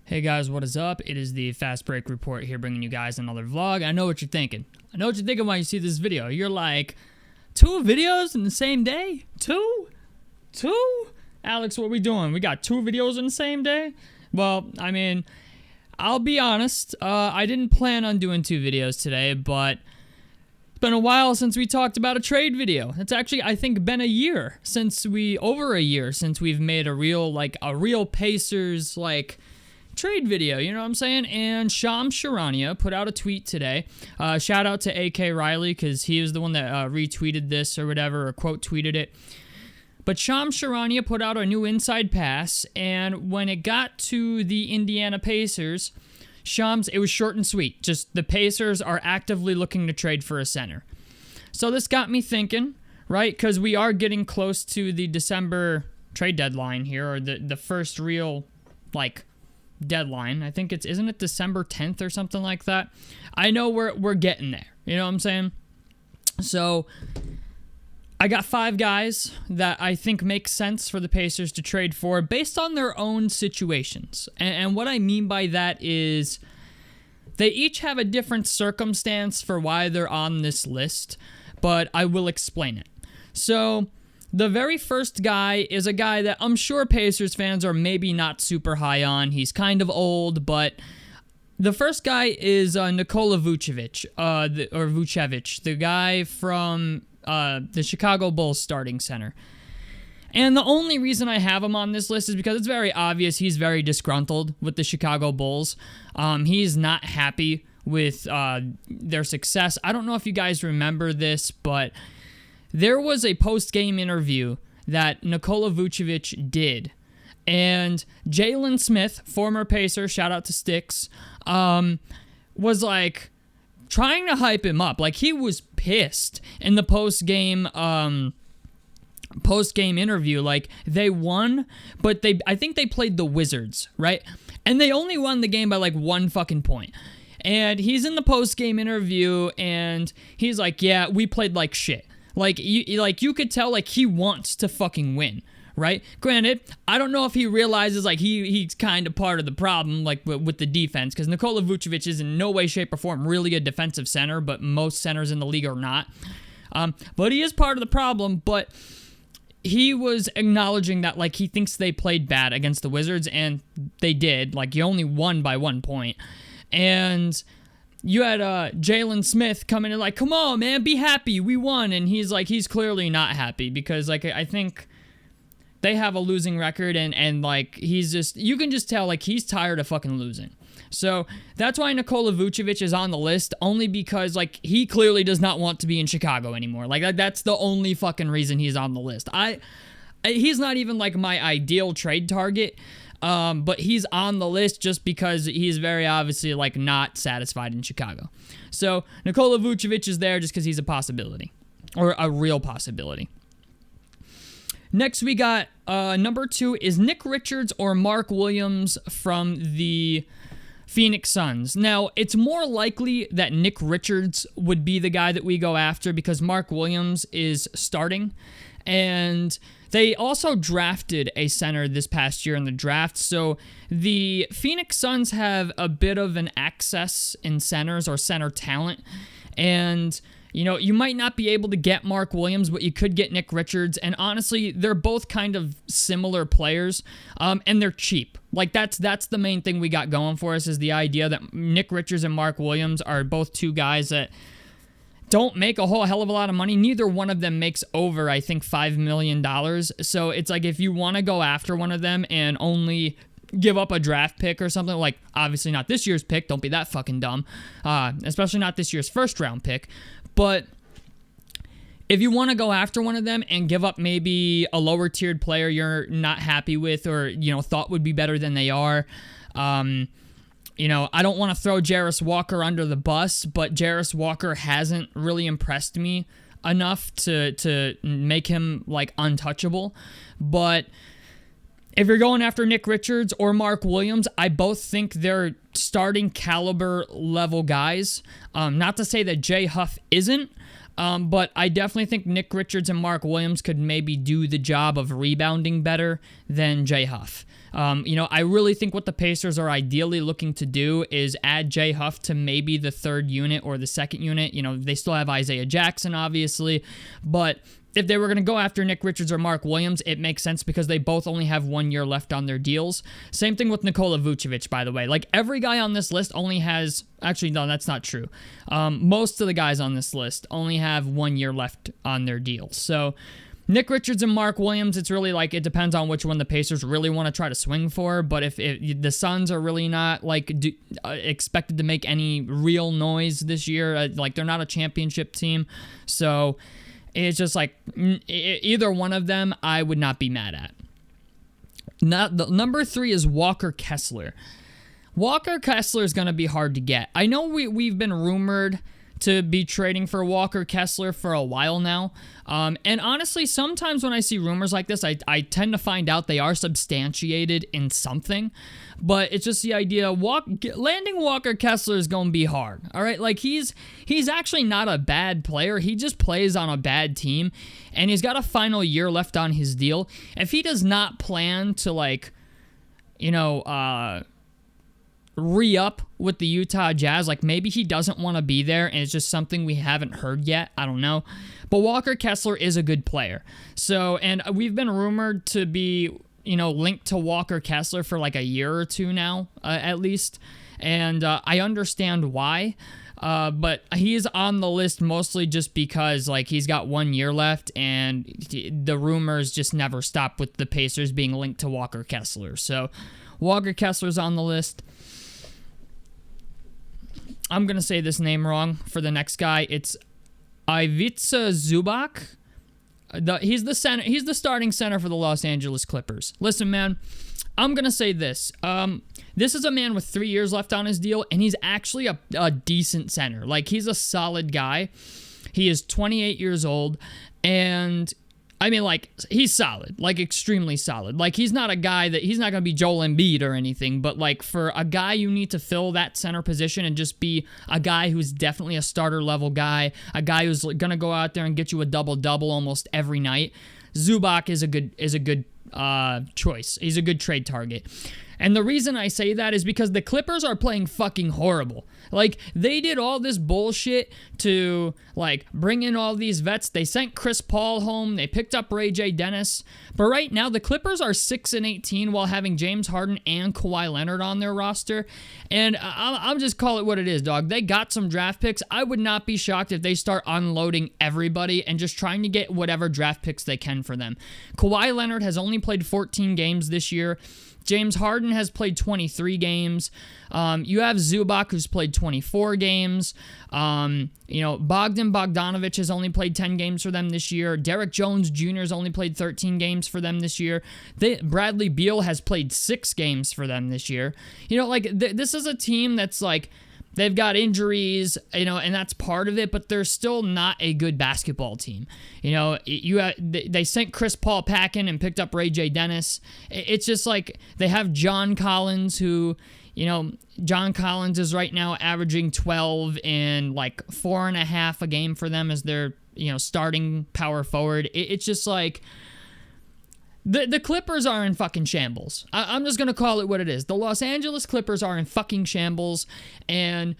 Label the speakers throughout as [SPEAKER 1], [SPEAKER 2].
[SPEAKER 1] Hey guys, what is up? It is the Fast Break Report here, bringing you guys another vlog. I know what you're thinking. I know what you're thinking when you see this video. You're like, 2 videos in the same day? Two? Alex, what are we doing? We got 2 videos in the same day? Well, I mean, I'll be honest. I didn't plan on doing 2 videos today, but it's been a while since we talked about a trade video. It's actually, I think, been over a year since we've made a real Pacers, trade video, you know what I'm saying? And Charania put out a tweet today. Shout out to A.K. Riley, because he was the one that retweeted this or whatever, or quote tweeted it. But Charania put out a new inside pass, and when it got to the Indiana Pacers, it was short and sweet. Just the Pacers are actively looking to trade for a center. So this got me thinking, right? Because we are getting close to the December trade deadline here, or the first real, deadline. I think isn't it December 10th or something like that? I know we're getting there. You know what I'm saying? So I got 5 guys that I think make sense for the Pacers to trade for based on their own situations. And what I mean by that is they each have a different circumstance for why they're on this list, but I will explain it. So the very first guy is a guy that I'm sure Pacers fans are maybe not super high on. He's kind of old, but the first guy is Nikola Vucevic, the guy from the Chicago Bulls starting center. And the only reason I have him on this list is because it's very obvious he's very disgruntled with the Chicago Bulls. He's not happy with their success. I don't know if you guys remember this, but there was a post-game interview that Nikola Vucevic did, and Jalen Smith, former Pacer, shout out to Sticks, was trying to hype him up. He was pissed in the post-game interview. They won, but I think they played the Wizards, right? And they only won the game by 1 fucking point. And he's in the post-game interview, and he's like, yeah, we played like shit. You could tell, he wants to fucking win, right? Granted, I don't know if he realizes, he's kind of part of the problem, with the defense, because Nikola Vucevic is in no way, shape, or form really a defensive center, but most centers in the league are not. But he is part of the problem, but he was acknowledging that, he thinks they played bad against the Wizards, and they did. You only won by 1 point. And you had Jalen Smith coming in come on, man, be happy, we won. And he's clearly not happy because, I think they have a losing record and he's just, you can just tell, he's tired of fucking losing. So that's why Nikola Vucevic is on the list, only because, he clearly does not want to be in Chicago anymore. That's the only fucking reason he's on the list. He's not even, my ideal trade target. But he's on the list just because he's very obviously not satisfied in Chicago. So Nikola Vucevic is there just because he's a possibility, or a real possibility. Next we got number 2 is Nick Richards or Mark Williams from the Phoenix Suns. Now, it's more likely that Nick Richards would be the guy that we go after because Mark Williams is starting, and they also drafted a center this past year in the draft, so the Phoenix Suns have a bit of an access in centers or center talent, and you might not be able to get Mark Williams, but you could get Nick Richards, and honestly, they're both kind of similar players, and they're cheap. That's the main thing we got going for us, is the idea that Nick Richards and Mark Williams are both 2 guys that don't make a whole hell of a lot of money. Neither one of them makes over, I think, $5 million. So it's if you want to go after one of them and only give up a draft pick or something, obviously not this year's pick, don't be that fucking dumb, especially not this year's first round pick, but if you want to go after one of them and give up maybe a lower tiered player you're not happy with or, thought would be better than they are, I don't want to throw Jarris Walker under the bus, but Jarris Walker hasn't really impressed me enough to make him, untouchable. But if you're going after Nick Richards or Mark Williams, I both think they're starting caliber level guys. Not to say that Jay Huff isn't, but I definitely think Nick Richards and Mark Williams could maybe do the job of rebounding better than Jay Huff. I really think what the Pacers are ideally looking to do is add Jay Huff to maybe the third unit or the second unit. They still have Isaiah Jackson, obviously, but if they were going to go after Nick Richards or Mark Williams, it makes sense because they both only have 1 year left on their deals. Same thing with Nikola Vucevic, by the way. Like, every guy on this list only has... Actually, no, that's not true. Most of the guys on this list only have 1 year left on their deals. So, Nick Richards and Mark Williams, it's really like it depends on which one the Pacers really want to try to swing for. But if the Suns are really not expected to make any real noise this year, they're not a championship team. So... it's just like either one of them I would not be mad at. Number 3 is Walker Kessler. Walker Kessler is going to be hard to get. I know we've been rumored to be trading for Walker Kessler for a while now. And honestly, sometimes when I see rumors like this, I tend to find out they are substantiated in something. But it's just the idea, landing Walker Kessler is going to be hard. All right, like he's actually not a bad player. He just plays on a bad team, and he's got a final year left on his deal. If he does not plan to re-up with the Utah Jazz, like maybe he doesn't want to be there, and it's just something we haven't heard yet. I don't know. But Walker Kessler is a good player. So, and we've been rumored to be linked to Walker Kessler for like a year or two now, at least. And I understand why. But he's on the list mostly just because like he's got 1 year left, and the rumors just never stop with the Pacers being linked to Walker Kessler. So Walker Kessler's on the list. I'm going to say this name wrong for the next guy. It's Ivica Zubac. He's the center. He's the starting center for the Los Angeles Clippers. Listen, man, I'm going to say this. This is a man with 3 years left on his deal, and he's actually a decent center. Like, he's a solid guy. He is 28 years old, and I mean, like, he's solid, like, extremely solid. Like, he's not a guy he's not going to be Joel Embiid or anything, but, like, for a guy you need to fill that center position and just be a guy who's definitely a starter-level guy, a guy who's going to go out there and get you a double-double almost every night, Zubac is a good choice. He's a good trade target. And the reason I say that is because the Clippers are playing fucking horrible. Like, they did all this bullshit to, like, bring in all these vets. They sent Chris Paul home. They picked up Ray J. Dennis. But right now, the Clippers are 6-18 while having James Harden and Kawhi Leonard on their roster. And I'll just call it what it is, dog. They got some draft picks. I would not be shocked if they start unloading everybody and just trying to get whatever draft picks they can for them. Kawhi Leonard has only played 14 games this year. James Harden has played 23 games. You have Zubac, who's played 24 games. Bogdan Bogdanovic has only played 10 games for them this year. Derek Jones Jr. has only played 13 games for them this year. Bradley Beal has played 6 games for them this year. This is a team that's like, they've got injuries, and that's part of it, but they're still not a good basketball team. They sent Chris Paul packing and picked up Ray J. Dennis. It's just like they have John Collins, who, John Collins is right now averaging 12 and like 4.5 a game for them as their, starting power forward. It's just like, The Clippers are in fucking shambles. I'm just going to call it what it is. The Los Angeles Clippers are in fucking shambles, and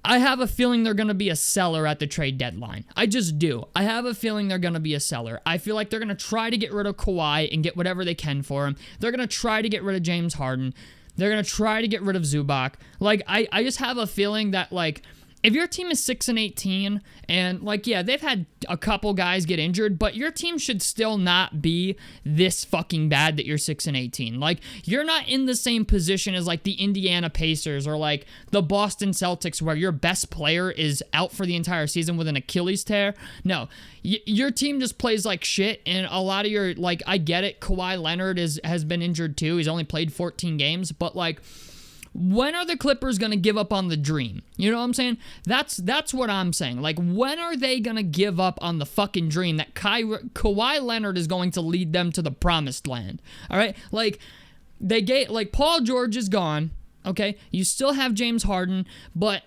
[SPEAKER 1] I have a feeling they're going to be a seller at the trade deadline. I just do. I have a feeling they're going to be a seller. I feel like they're going to try to get rid of Kawhi and get whatever they can for him. They're going to try to get rid of James Harden. They're going to try to get rid of Zubac. Like, I just have a feeling that, like, if your team is 6-18, and like, yeah, they've had a couple guys get injured, but your team should still not be this fucking bad that you're 6-18. Like, you're not in the same position as like the Indiana Pacers or like the Boston Celtics, where your best player is out for the entire season with an Achilles tear. No, your team just plays like shit, and a lot of your, like, I get it, Kawhi Leonard has been injured too. He's only played 14 games, but like, when are the Clippers going to give up on the dream? You know what I'm saying? That's what I'm saying. Like, when are they going to give up on the fucking dream that Kawhi Leonard is going to lead them to the promised land? All right? Like, Paul George is gone, okay? You still have James Harden, but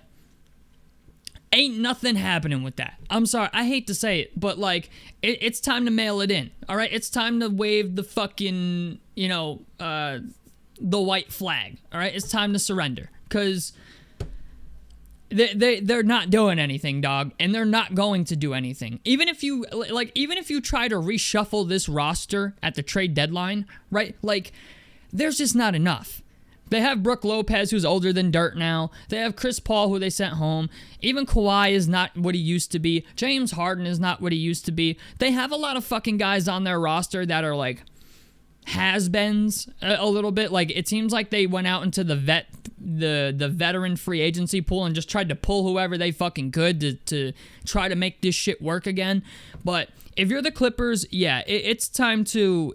[SPEAKER 1] Ain't nothing happening with that. I'm sorry. I hate to say it, but like, it's time to mail it in. All right. It's time to wave the fucking, the white flag. All right. It's time to surrender because they're not doing anything, dog, and they're not going to do anything. Even if you try to reshuffle this roster at the trade deadline, right? Like, there's just not enough. They have Brook Lopez, who's older than dirt now. They have Chris Paul, who they sent home. Even Kawhi is not what he used to be. James Harden is not what he used to be. They have a lot of fucking guys on their roster that are like has-beens a little bit. Like, it seems like they went out into the veteran free agency pool and just tried to pull whoever they fucking could to try to make this shit work again. But if you're the Clippers, yeah, it's time to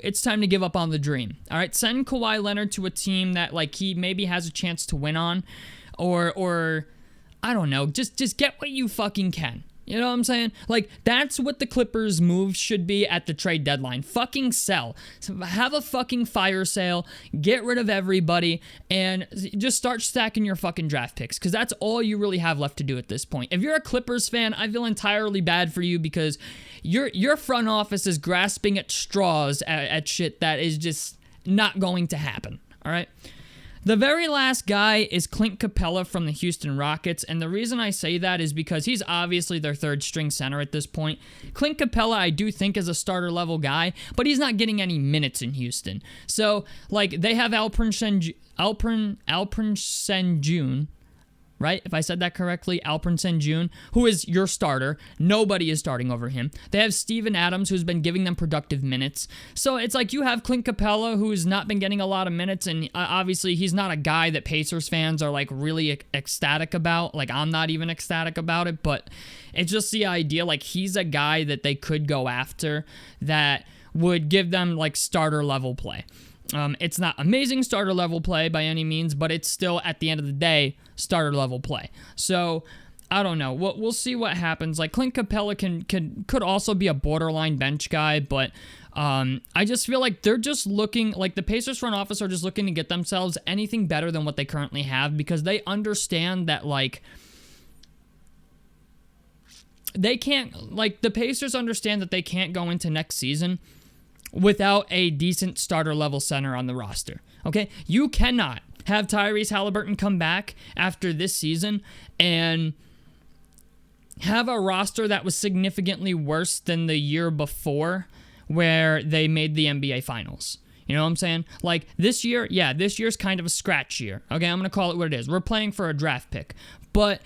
[SPEAKER 1] give up on the dream. All right, send Kawhi Leonard to a team that like he maybe has a chance to win on, or I don't know, just get what you fucking can. You know what I'm saying? Like, that's what the Clippers' move should be at the trade deadline. Fucking sell. Have a fucking fire sale. Get rid of everybody. And just start stacking your fucking draft picks. Because that's all you really have left to do at this point. If you're a Clippers fan, I feel entirely bad for you. Because your front office is grasping at straws at shit that is just not going to happen. All right? The very last guy is Clint Capela from the Houston Rockets, and the reason I say that is because he's obviously their third-string center at this point. Clint Capela, I do think, is a starter-level guy, but he's not getting any minutes in Houston. So, like, they have Alperen Sengun, right? If I said that correctly, Alperen Sengun, who is your starter. Nobody is starting over him. They have Steven Adams, who's been giving them productive minutes. So it's like you have Clint Capela, who's not been getting a lot of minutes, and obviously he's not a guy that Pacers fans are like really ecstatic about. Like, I'm not even ecstatic about it, but it's just the idea, like, he's a guy that they could go after that would give them like starter level play. It's not amazing starter level play by any means, but it's still, at the end of the day, starter level play. So I don't know. We'll see what happens. Like, Clint Capela could also be a borderline bench guy, but I just feel like they're just looking, like the Pacers front office are just looking to get themselves anything better than what they currently have, because they understand that, like, they can't, like, the Pacers understand that they can't go into next season without a decent starter level center on the roster. Okay? You cannot have Tyrese Halliburton come back after this season and have a roster that was significantly worse than the year before where they made the NBA Finals. You know what I'm saying? Like, this year, yeah, this year's kind of a scratch year. Okay, I'm going to call it what it is. We're playing for a draft pick. But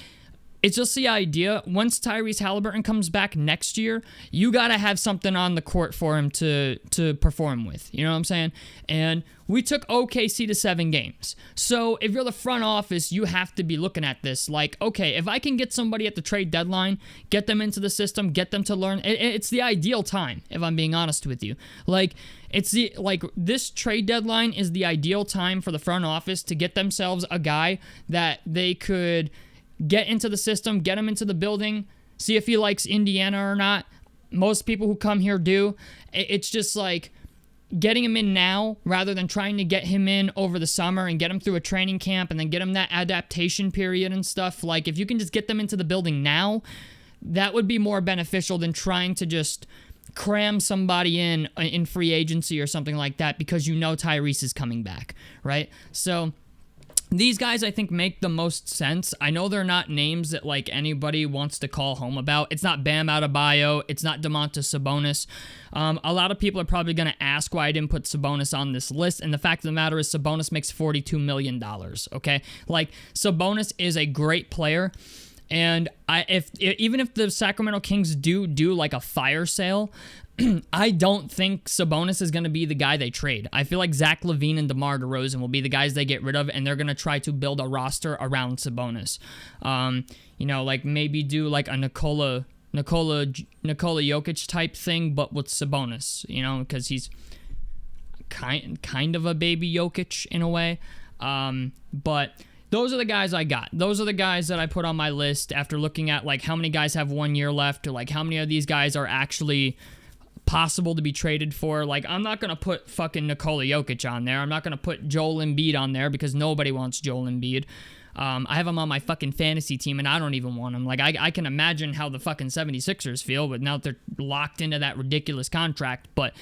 [SPEAKER 1] it's just the idea, once Tyrese Halliburton comes back next year, you got to have something on the court for him to perform with. You know what I'm saying? And we took OKC to 7 games. So if you're the front office, you have to be looking at this like, okay, if I can get somebody at the trade deadline, get them into the system, get them to learn, it's the ideal time, if I'm being honest with you. Like, this trade deadline is the ideal time for the front office to get themselves a guy that they could get into the system, get him into the building, see if he likes Indiana or not. Most people who come here do. It's just like getting him in now rather than trying to get him in over the summer and get him through a training camp and then get him that adaptation period and stuff. Like, if you can just get them into the building now, that would be more beneficial than trying to just cram somebody in free agency or something like that because you know Tyrese is coming back, right? So these guys, I think, make the most sense. I know they're not names that, like, anybody wants to call home about. It's not Bam Adebayo. It's not Domantas Sabonis. A lot of people are probably going to ask why I didn't put Sabonis on this list, and the fact of the matter is Sabonis makes $42 million, okay? Like, Sabonis is a great player, and even if the Sacramento Kings do like a fire sale, I don't think Sabonis is going to be the guy they trade. I feel like Zach LaVine and DeMar DeRozan will be the guys they get rid of, and they're going to try to build a roster around Sabonis. Like maybe do like a Nikola Jokic type thing, but with Sabonis, because he's kind of a baby Jokic in a way. But those are the guys I got. Those are the guys that I put on my list after looking at like how many guys have 1 year left, or like how many of these guys are actually possible to be traded for. Like, I'm not going to put fucking Nikola Jokic on there. I'm not going to put Joel Embiid on there because nobody wants Joel Embiid. I have him on my fucking fantasy team, and I don't even want him. Like, I can imagine how the fucking 76ers feel, but now that they're locked into that ridiculous contract. But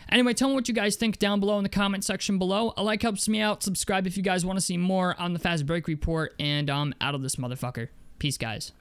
[SPEAKER 1] anyway, tell me what you guys think down below in the comment section below. A like helps me out. Subscribe if you guys want to see more on the Fast Break Report, and I'm out of this motherfucker. Peace, guys.